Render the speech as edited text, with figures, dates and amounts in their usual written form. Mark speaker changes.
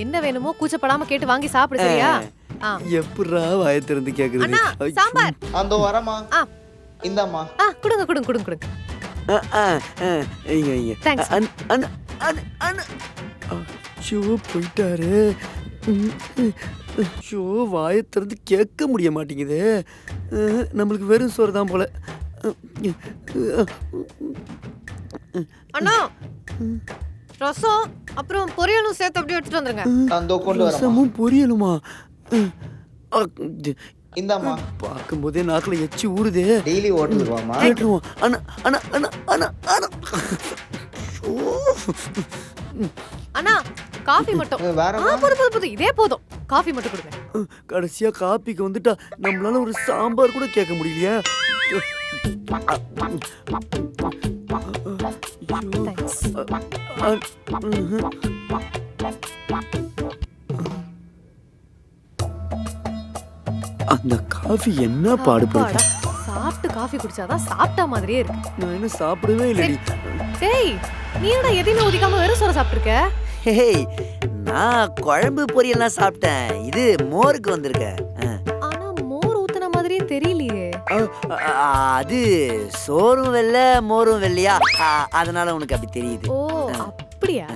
Speaker 1: என்ன வேணுமோ கூச்சப்படாம கேட்டு வாங்கி சாப்பிடு சரியா?
Speaker 2: எப்படா வாயை திறந்து கேக்குறது?
Speaker 1: அண்ணா சாம்பார்.
Speaker 3: அந்த வரமா. இந்தாம்மா.
Speaker 1: கொடுங்க கொடுங்க கொடுங்க கொடுங்க.
Speaker 2: இங்க இங்க.
Speaker 1: தேங்க்ஸ்.
Speaker 2: ஐயோ போயிட்டாரு. ஐயோ வாயை திறந்து கேட்க முடிய மாட்டேங்குது. நம்மளுக்கு வெறும் சோறு தான் போல.
Speaker 1: அண்ணா ரசம் அப்புறம் பொரியலும் சேர்த்து அப்படியே எடுத்துட்டு வந்துருங்க.
Speaker 3: அந்த கொண்டு வரமா.
Speaker 2: ரசமும் பொரியலுமா?
Speaker 3: இந்தாம்மா.
Speaker 2: பார்க்கும்போதே நாக்குல எச்சி ஊறுதே.
Speaker 3: டெய்லி ஓட்டு வருவாமா?
Speaker 2: கேட்டுருவோம். அண்ணா அண்ணா அண்ணா அண்ணா அண்ணா.
Speaker 1: அண்ணா காஃபி மட்டும்.
Speaker 3: வேறமா?
Speaker 1: போதும் இதே போதும். காஃபி மட்டும் கொடுங்க.
Speaker 2: கடைசியா காப்பிக்கு வந்துட்டா நம்மளால ஒரு சாம்பார் கூட கேட்க முடியலையா? அந்த காஃபி என்ன பாடுபடுது?
Speaker 1: சாப்பிட்டு காஃபி குடிச்சாதான் சாப்பிட்ட மாதிரியே இருக்கு.
Speaker 2: நான் என்ன சாப்பிடவே இல்லடி.
Speaker 1: டேய் நீ என்னடா எதையுமே ஊதிக்காம வெறும் சோறு சாப்பிட்டுருக்க?
Speaker 4: ஹேய், நான் குழம்பு பொரியல்லாம் சாப்பிட்டேன். இது மோருக்கு வந்திருக்கேன்.
Speaker 1: ஆனா மோர் ஊத்துன மாதிரியே தெரியலையே.
Speaker 4: அது சோறும் வெள்ளை மோரும் வெள்ளையா, அதனால உனக்கு அப்படி தெரியுது.
Speaker 1: ஓ அப்படியா?